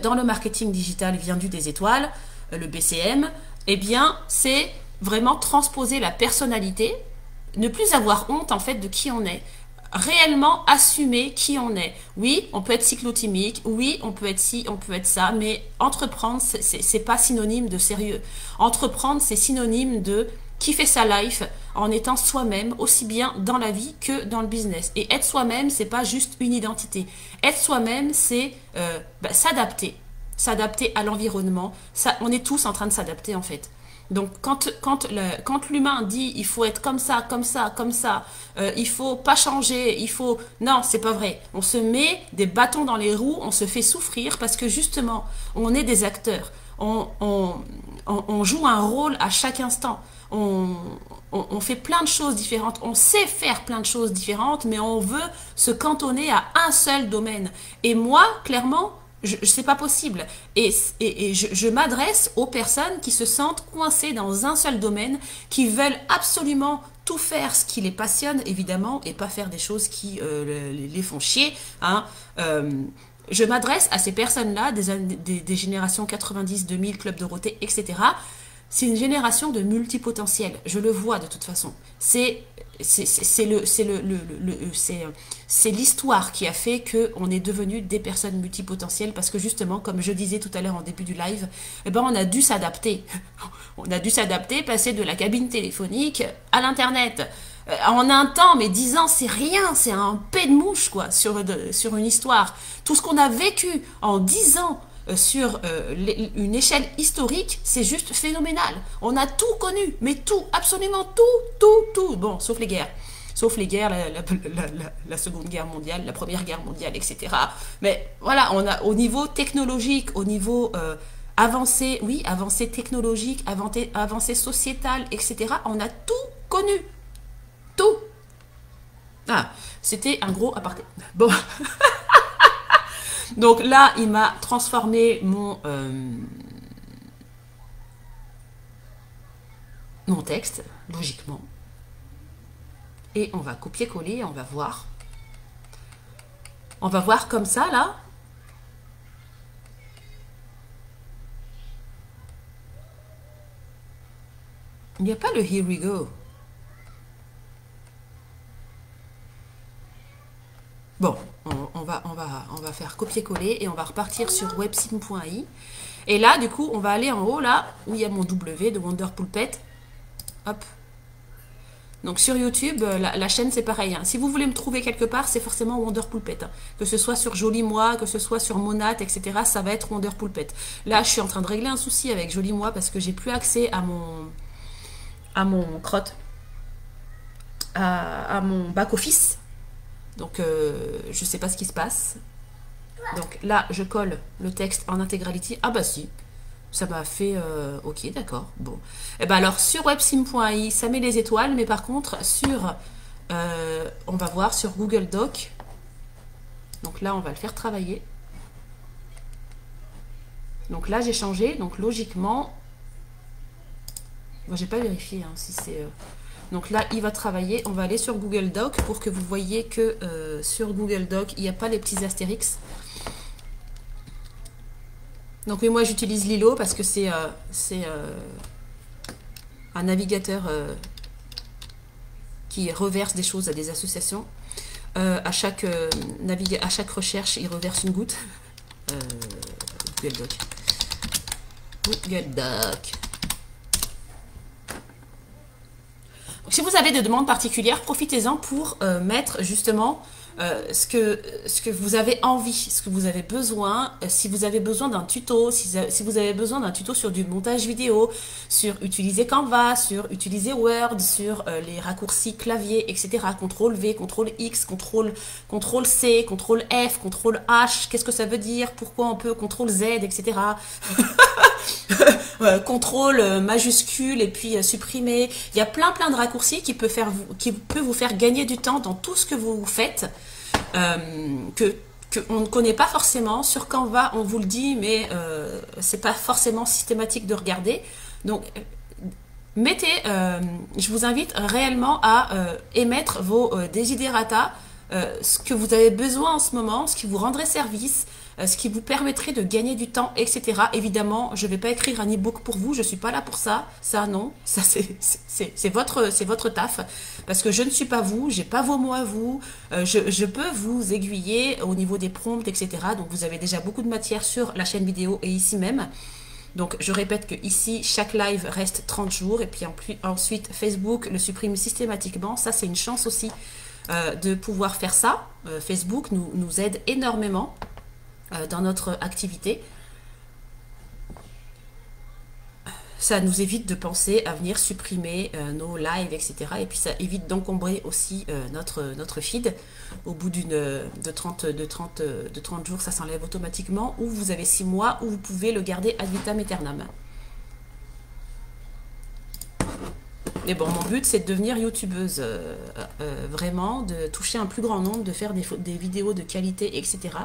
dans le marketing digital vendu des étoiles, le BCM, eh bien, c'est vraiment transposer la personnalité, ne plus avoir honte en fait de qui on est, réellement assumer qui on est. Oui, on peut être cyclotimique, oui, on peut être ci, on peut être ça, mais entreprendre, c'est pas synonyme de sérieux. Entreprendre, c'est synonyme de kiffer sa life en étant soi-même, aussi bien dans la vie que dans le business. Et être soi-même, c'est pas juste une identité. Être soi-même, c'est s'adapter. S'adapter à l'environnement. On est tous en train de s'adapter, en fait. Donc, quand l'humain dit il faut être comme ça, comme ça, comme ça, il faut pas changer, il faut... Non, c'est pas vrai. On se met des bâtons dans les roues, on se fait souffrir parce que justement, on est des acteurs. On joue un rôle à chaque instant. On fait plein de choses différentes. On sait faire plein de choses différentes, mais on veut se cantonner à un seul domaine. Et moi, clairement, C'est pas possible. Et je m'adresse aux personnes qui se sentent coincées dans un seul domaine, qui veulent absolument tout faire ce qui les passionne, évidemment, et pas faire des choses qui les font chier. Hein. Je m'adresse à ces personnes-là, des générations 90, 2000, Club Dorothée, etc. C'est une génération de multipotentiels. Je le vois de toute façon. C'est l'histoire qui a fait qu'on est devenu des personnes multipotentielles parce que justement, comme je disais tout à l'heure en début du live, eh ben on a dû s'adapter. On a dû s'adapter, passer de la cabine téléphonique à l'internet. En un temps, mais 10 ans, c'est rien, c'est un pet de mouche quoi sur une histoire. Tout ce qu'on a vécu en 10 ans sur une échelle historique, c'est juste phénoménal. On a tout connu, mais tout, absolument tout. Bon, sauf les guerres. Sauf les guerres, la Seconde Guerre mondiale, la Première Guerre mondiale, etc. Mais voilà, on a au niveau technologique, au niveau avancé, oui, avancé technologique, avancé sociétal, etc. On a tout connu. Tout. Ah, c'était un gros aparté. Bon. Donc là, il m'a transformé mon texte, logiquement. Et on va copier-coller, on va voir. On va voir comme ça, là. Il n'y a pas le here we go. Bon, on va faire copier-coller et on va repartir sur websim.ai. Et là, du coup, on va aller en haut, là, où il y a mon W de Wonder Pulpet. Hop. Donc sur YouTube, la chaîne, c'est pareil. Hein. Si vous voulez me trouver quelque part, c'est forcément Wonder Pulpet. Hein. Que ce soit sur Joli Moi, que ce soit sur Monat, etc., ça va être Wonder Pulpet. Là, je suis en train de régler un souci avec Joli Moi parce que j'ai plus accès à mon crotte, à mon back-office. Donc, je sais pas ce qui se passe. Donc là, je colle le texte en intégralité. Ah bah si, ça m'a fait... ok, d'accord, bon. Et ben alors, sur websim.ai, ça met les étoiles, mais par contre, sur... on va voir sur Google Doc. Donc là, on va le faire travailler. Donc là, j'ai changé. Donc logiquement... Moi, j'ai pas vérifié hein, si c'est... Donc là, il va travailler. On va aller sur Google Doc pour que vous voyez que sur Google Doc, il n'y a pas les petits astérix. Donc oui, moi, j'utilise Lilo parce que c'est un navigateur qui reverse des choses à des associations. À chaque recherche, il reverse une goutte. Google Doc. Google Doc. Si vous avez des demandes particulières, profitez-en pour mettre justement ce que vous avez envie, ce que vous avez besoin. Si vous avez besoin d'un tuto, si vous avez besoin d'un tuto sur du montage vidéo, sur utiliser Canva, sur utiliser Word, sur les raccourcis clavier, etc. CTRL V, CTRL X, CTRL C, CTRL F, CTRL H, qu'est-ce que ça veut dire, pourquoi on peut CTRL Z, etc. Contrôle majuscule et puis supprimer. Il y a plein de raccourcis qui peut vous faire gagner du temps dans tout ce que vous faites que on ne connaît pas forcément. Sur Canva, on vous le dit, mais c'est pas forcément systématique de regarder. Donc je vous invite réellement à émettre vos desiderata, ce que vous avez besoin en ce moment, ce qui vous rendrait service, ce qui vous permettrait de gagner du temps, etc. Évidemment, je ne vais pas écrire un e-book pour vous, je ne suis pas là pour ça. Ça, non, ça c'est votre taf. Parce que je ne suis pas vous, j'ai pas vos mots à vous. Je peux vous aiguiller au niveau des prompts, etc. Donc, vous avez déjà beaucoup de matière sur la chaîne vidéo et ici même. Donc, je répète que ici, chaque live reste 30 jours. Et puis ensuite, Facebook le supprime systématiquement. Ça, c'est une chance aussi de pouvoir faire ça. Facebook nous aide énormément dans notre activité. Ça nous évite de penser à venir supprimer nos lives, etc. Et puis ça évite d'encombrer aussi notre feed. Au bout de 30 jours, ça s'enlève automatiquement. Ou vous avez 6 mois où vous pouvez le garder ad vitam aeternam. Mais bon, mon but, c'est de devenir youtubeuse. Vraiment, de toucher un plus grand nombre, de faire des vidéos de qualité, etc.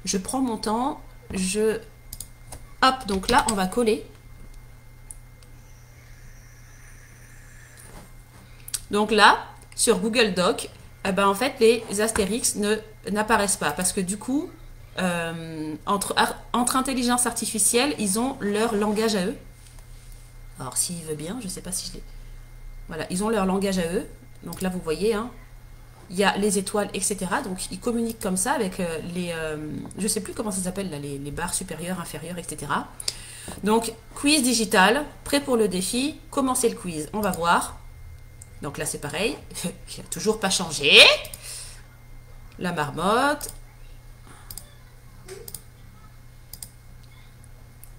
Je prends mon temps, Hop, donc là, on va coller. Donc là, sur Google Doc, eh ben, en fait, les astérix n'apparaissent pas. Parce que du coup, entre intelligence artificielle, ils ont leur langage à eux. Alors, s'il veut bien, je ne sais pas si je l'ai... Voilà, ils ont leur langage à eux. Donc là, vous voyez, hein, il y a les étoiles, etc. Donc, ils communiquent comme ça avec les... je ne sais plus comment ça s'appelle, là, les barres supérieures, inférieures, etc. Donc, quiz digital, prêt pour le défi, commencez le quiz. On va voir. Donc là, c'est pareil. Il n'a toujours pas changé. La marmotte.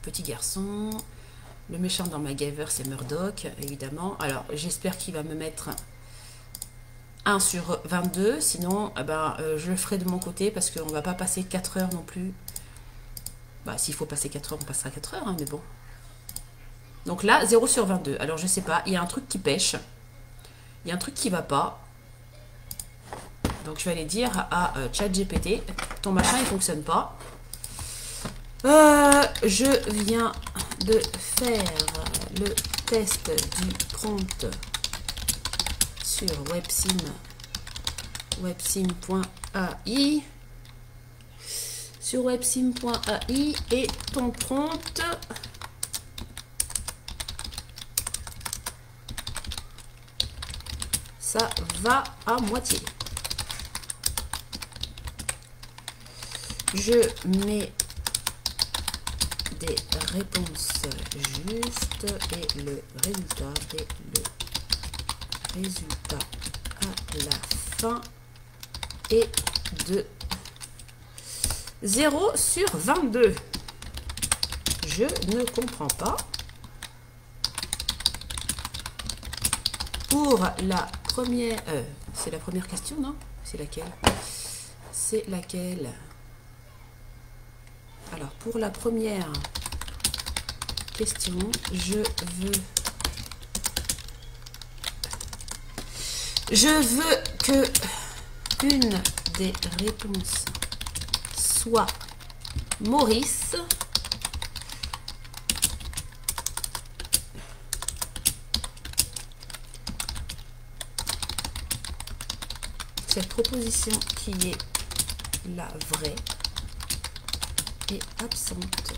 Petit garçon. Le méchant dans MacGyver, c'est Murdoch, évidemment. Alors, j'espère qu'il va me mettre 1 sur 22. Sinon, je le ferai de mon côté parce qu'on ne va pas passer 4 heures non plus. Bah, s'il faut passer 4 heures, on passera 4 heures, hein, mais bon. Donc là, 0 sur 22. Alors, je sais pas, il y a un truc qui pêche. Il y a un truc qui va pas. Donc, je vais aller dire à ChatGPT, ton machin, il fonctionne pas. Je viens de faire le test du prompt sur websim.ai. Sur websim.ai et ton prompt ça va à moitié. Je mets des réponses justes et le résultat à la fin est de 0 sur 22. Je ne comprends pas. Pour la première... c'est la première question, non? C'est laquelle? C'est laquelle? Alors, pour la première question, je veux que une des réponses soit Maurice. Cette proposition qui est la vraie est absente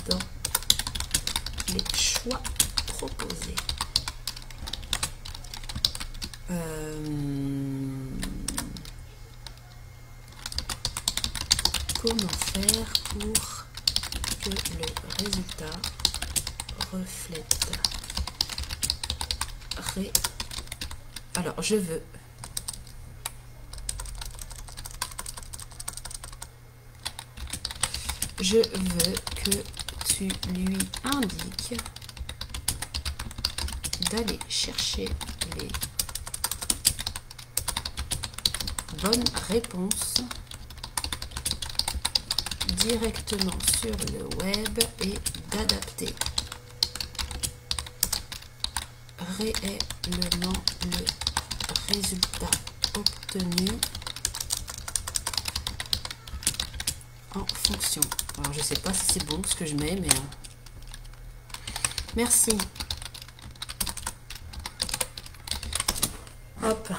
dans les choix proposés. Comment faire pour que le résultat reflète Alors, je veux que tu lui indiques d'aller chercher les bonnes réponses directement sur le web et d'adapter réellement le résultat obtenu en fonction. Alors je sais pas si c'est bon ce que je mets, mais merci. Hop.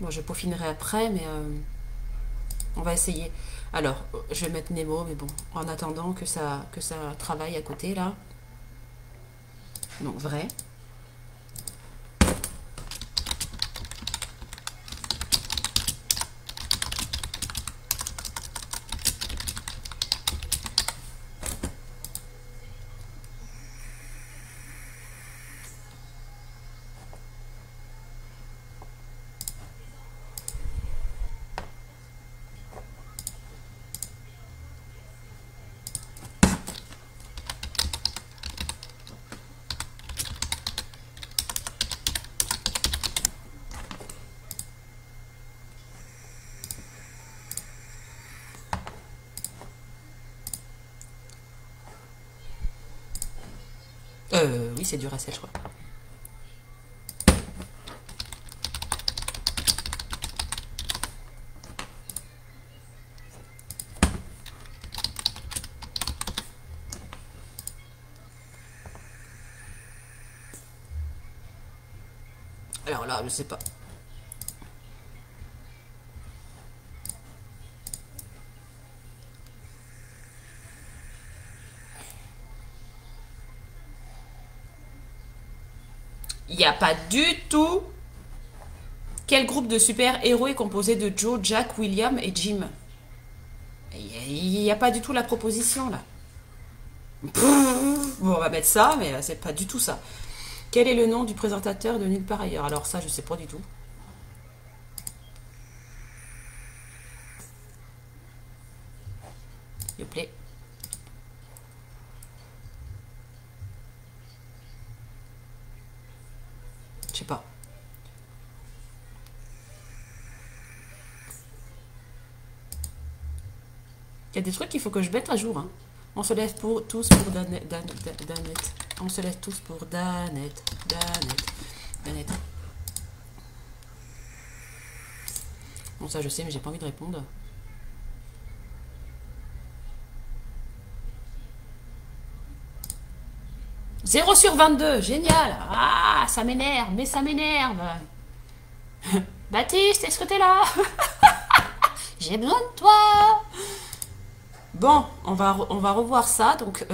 Bon, je peaufinerai après, mais on va essayer. Alors, je vais mettre Nemo, mais bon, en attendant que ça travaille à côté, là. Donc, vrai. Oui, c'est du Racel, je crois. Alors là, je sais pas. Il n'y a pas du tout. Quel groupe de super-héros est composé de Joe, Jack, William et Jim? Il n'y a pas du tout la proposition là. Bon, on va mettre ça, mais c'est pas du tout ça. Quel est le nom du présentateur de Nulle part ailleurs? Alors ça, je sais pas du tout. S'il vous plaît. Je sais pas. Il y a des trucs qu'il faut que je mette à jour. Hein. On se lève tous pour Danette. On se lève tous pour Danette. Danette. Bon, ça je sais, mais j'ai pas envie de répondre. « 0 sur 22, génial. Ah, ça m'énerve, mais ça m'énerve. Baptiste, est-ce que t'es là? J'ai besoin de toi. Bon, on va revoir ça. Donc,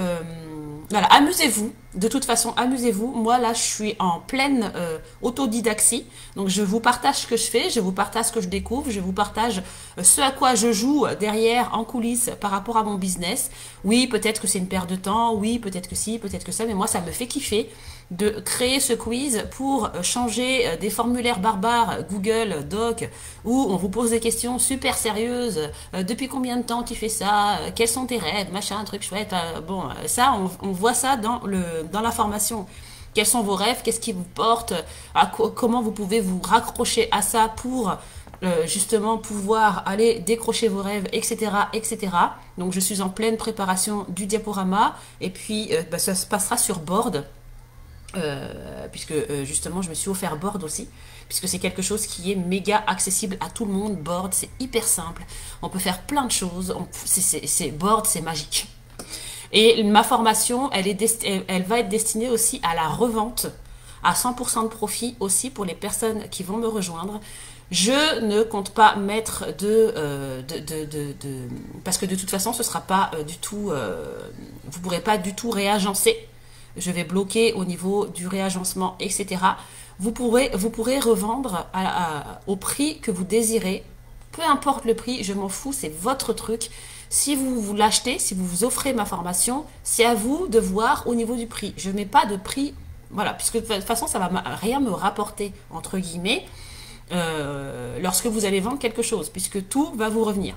voilà, amusez-vous. De toute façon, amusez-vous. Moi, là, je suis en pleine autodidaxie. Donc, je vous partage ce que je fais, je vous partage ce que je découvre, je vous partage ce à quoi je joue derrière, en coulisses, par rapport à mon business. Oui, peut-être que c'est une perte de temps. Oui, peut-être que si, peut-être que ça. Mais moi, ça me fait kiffer de créer ce quiz pour changer des formulaires barbares Google Doc où on vous pose des questions super sérieuses. Depuis combien de temps tu fais ça? Quels sont tes rêves? Machin, un truc chouette. Bon, ça, on voit ça dans la formation. Quels sont vos rêves? Qu'est-ce qui vous porte? Comment vous pouvez vous raccrocher à ça pour justement pouvoir aller décrocher vos rêves, etc., etc. Donc, je suis en pleine préparation du diaporama et puis ça se passera sur Board. Puisque justement je me suis offert Board aussi, puisque c'est quelque chose qui est méga accessible à tout le monde. Board, c'est hyper simple, on peut faire plein de choses, Board, c'est magique. Et ma formation, elle va être destinée aussi à la revente, à 100% de profit aussi pour les personnes qui vont me rejoindre. Je ne compte pas mettre parce que de toute façon ce sera pas du tout, vous pourrez pas du tout réagencer. Je vais bloquer au niveau du réagencement, etc. Vous pourrez revendre au prix que vous désirez. Peu importe le prix, je m'en fous, c'est votre truc. Si vous l'achetez, si vous vous offrez ma formation, c'est à vous de voir au niveau du prix. Je ne mets pas de prix, voilà, puisque de toute façon, ça ne va rien me rapporter, entre guillemets, lorsque vous allez vendre quelque chose, puisque tout va vous revenir.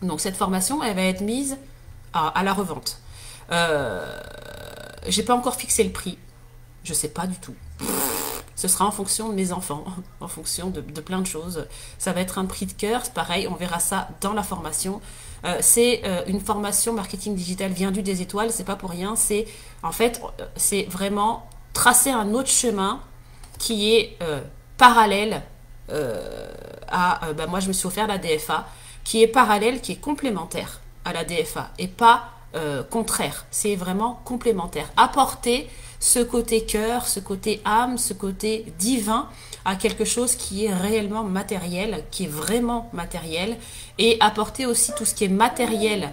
Donc cette formation, elle va être mise à la revente. J'ai pas encore fixé le prix. Je sais pas du tout. Ce sera en fonction de mes enfants, en fonction de plein de choses. Ça va être un prix de cœur, c'est pareil, on verra ça dans la formation. C'est une formation marketing digital vient des étoiles, c'est pas pour rien. C'est en fait, c'est vraiment tracer un autre chemin qui est parallèle moi je me suis offert la DFA, qui est parallèle, qui est complémentaire à la DFA et pas contraire, c'est vraiment complémentaire. Apporter ce côté cœur, ce côté âme, ce côté divin à quelque chose qui est réellement matériel, qui est vraiment matériel, et apporter aussi tout ce qui est matériel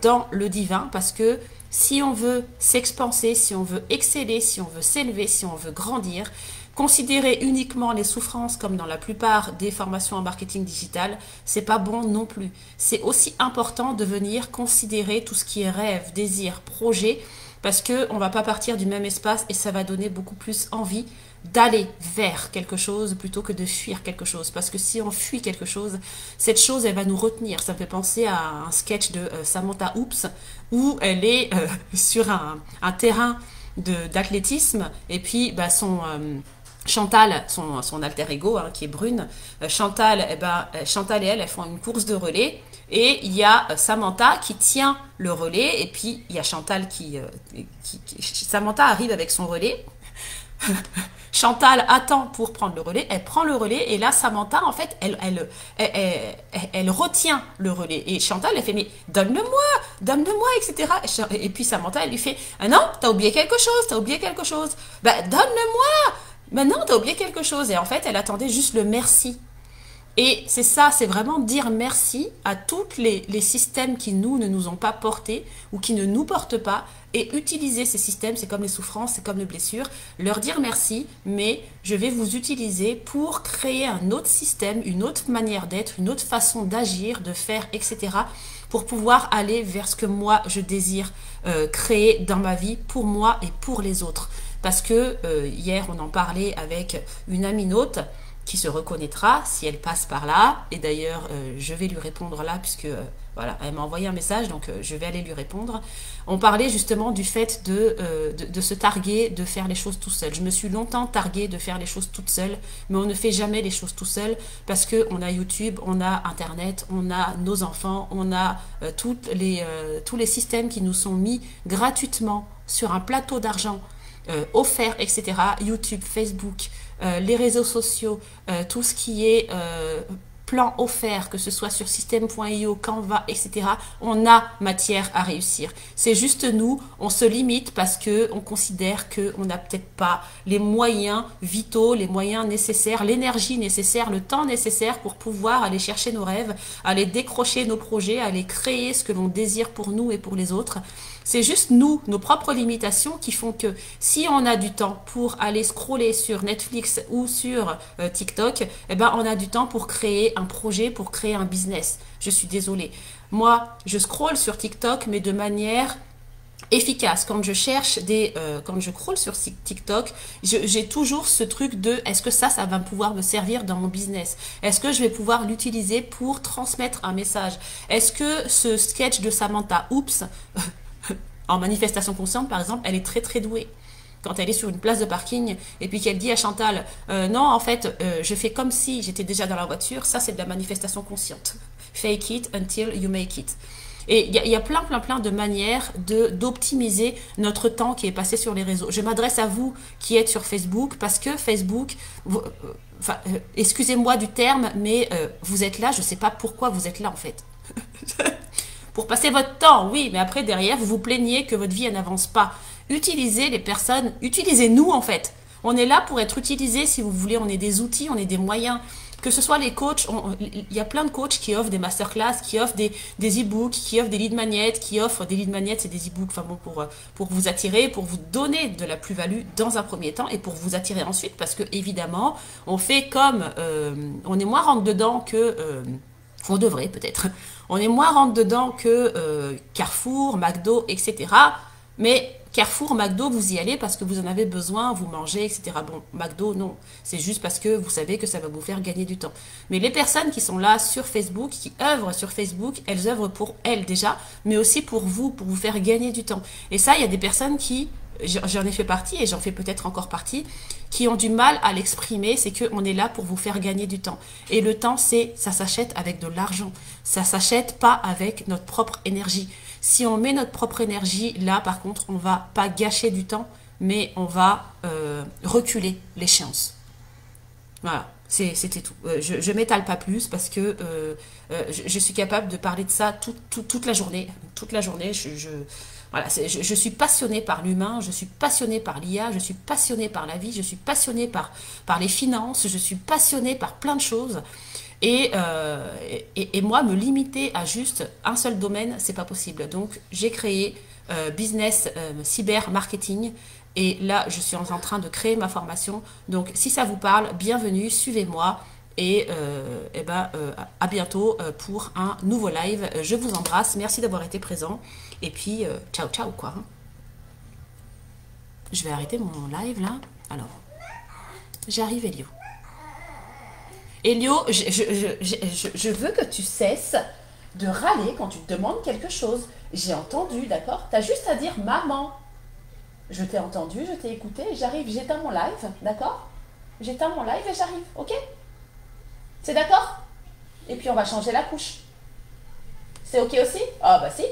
dans le divin, parce que si on veut s'expanser, si on veut exceller, si on veut s'élever, si on veut grandir, considérer uniquement les souffrances comme dans la plupart des formations en marketing digital, c'est pas bon non plus. C'est aussi important de venir considérer tout ce qui est rêve, désir, projet, parce que on va pas partir du même espace et ça va donner beaucoup plus envie d'aller vers quelque chose plutôt que de fuir quelque chose. Parce que si on fuit quelque chose, cette chose, elle va nous retenir. Ça me fait penser à un sketch de Samantha Oops, où elle est sur un terrain d'athlétisme, et puis Chantal, son alter ego, qui est brune, Chantal et elle font une course de relais, Et il y a Samantha qui tient le relais. Et puis, il y a Chantal Samantha arrive avec son relais. Chantal attend pour prendre le relais, elle prend le relais et là Samantha en fait elle retient le relais et Chantal elle fait mais donne-le-moi etc. Et puis Samantha elle lui fait ah non t'as oublié quelque chose bah donne-le-moi mais non t'as oublié quelque chose et en fait elle attendait juste le merci. Et c'est ça, c'est vraiment dire merci à tous les systèmes qui ne nous ont pas portés ou qui ne nous portent pas et utiliser ces systèmes, c'est comme les souffrances, c'est comme les blessures, leur dire merci, mais je vais vous utiliser pour créer un autre système, une autre manière d'être, une autre façon d'agir, de faire, etc. pour pouvoir aller vers ce que moi je désire créer dans ma vie pour moi et pour les autres. Parce que hier on en parlait avec une amie nôtre qui se reconnaîtra si elle passe par là. Et d'ailleurs, je vais lui répondre là, puisque voilà, elle m'a envoyé un message, donc je vais aller lui répondre. On parlait justement du fait de se targuer, de faire les choses tout seul. Je me suis longtemps targuée de faire les choses toute seule, mais on ne fait jamais les choses tout seul, parce qu'on a YouTube, on a Internet, on a nos enfants, on a tous les systèmes qui nous sont mis gratuitement sur un plateau d'argent, offerts, etc. YouTube, Facebook, les réseaux sociaux, tout ce qui est plan offert, que ce soit sur système.io, Canva, etc. On a matière à réussir. C'est juste nous, on se limite parce que on considère qu'on n'a peut-être pas les moyens vitaux, les moyens nécessaires, l'énergie nécessaire, le temps nécessaire pour pouvoir aller chercher nos rêves, aller décrocher nos projets, aller créer ce que l'on désire pour nous et pour les autres. C'est juste nous, nos propres limitations qui font que si on a du temps pour aller scroller sur Netflix ou sur TikTok, eh ben on a du temps pour créer un projet, pour créer un business. Je suis désolée. Moi, je scrolle sur TikTok, mais de manière efficace. Quand je cherche quand je scrolle sur TikTok, j'ai toujours ce truc de est-ce que ça va pouvoir me servir dans mon business? Est-ce que je vais pouvoir l'utiliser pour transmettre un message? Est-ce que ce sketch de Samantha, oups, en manifestation consciente, par exemple, elle est très très douée. Quand elle est sur une place de parking et puis qu'elle dit à Chantal non, en fait, je fais comme si j'étais déjà dans la voiture, ça c'est de la manifestation consciente. Fake it until you make it. Et il y a plein de manières d'optimiser notre temps qui est passé sur les réseaux. Je m'adresse à vous qui êtes sur Facebook parce que Facebook, excusez-moi du terme, mais vous êtes là, je ne sais pas pourquoi vous êtes là en fait. Pour passer votre temps, oui, mais après, derrière, vous vous plaignez que votre vie, elle n'avance pas. Utilisez les personnes, utilisez-nous, en fait. On est là pour être utilisés, si vous voulez, on est des outils, on est des moyens. Que ce soit les coachs, il y a plein de coachs qui offrent des masterclass, qui offrent des e-books, qui offrent des lead magnets, qui offrent des lead magnets, c'est des e-books, enfin bon, pour vous attirer, pour vous donner de la plus-value dans un premier temps et pour vous attirer ensuite, parce que, évidemment, on fait comme, on est moins rentre dedans que... on devrait peut-être. On est moins rentre dedans que Carrefour, McDo, etc. Mais Carrefour, McDo, vous y allez parce que vous en avez besoin, vous mangez, etc. Bon, McDo, non. C'est juste parce que vous savez que ça va vous faire gagner du temps. Mais les personnes qui sont là sur Facebook, qui œuvrent sur Facebook, elles œuvrent pour elles déjà, mais aussi pour vous faire gagner du temps. Et ça, il y a des personnes qui... J'en ai fait partie et j'en fais peut-être encore partie, qui ont du mal à l'exprimer, c'est qu'on est là pour vous faire gagner du temps. Et le temps, ça s'achète avec de l'argent. Ça s'achète pas avec notre propre énergie. Si on met notre propre énergie, là, par contre, on va pas gâcher du temps, mais on va reculer l'échéance. Voilà, c'était tout. Je m'étale pas plus parce que je suis capable de parler de ça toute la journée. Toute la journée, voilà, je suis passionnée par l'humain, je suis passionnée par l'IA, je suis passionnée par la vie, je suis passionnée par les finances, je suis passionnée par plein de choses. Et moi, me limiter à juste un seul domaine, c'est pas possible. Donc, j'ai créé business cyber marketing. Et là, je suis en train de créer ma formation. Donc, si ça vous parle, bienvenue, suivez-moi. Et à bientôt pour un nouveau live. Je vous embrasse. Merci d'avoir été présent. Et puis, ciao, ciao, quoi. Je vais arrêter mon live, là. Alors, j'arrive, Elio. Elio, je veux que tu cesses de râler quand tu te demandes quelque chose. J'ai entendu, d'accord? T'as juste à dire « Maman ». Je t'ai entendu, je t'ai écouté, j'arrive, j'éteins mon live, d'accord? J'éteins mon live et j'arrive, ok? C'est d'accord? Et puis on va changer la couche. C'est OK aussi? Ah bah si.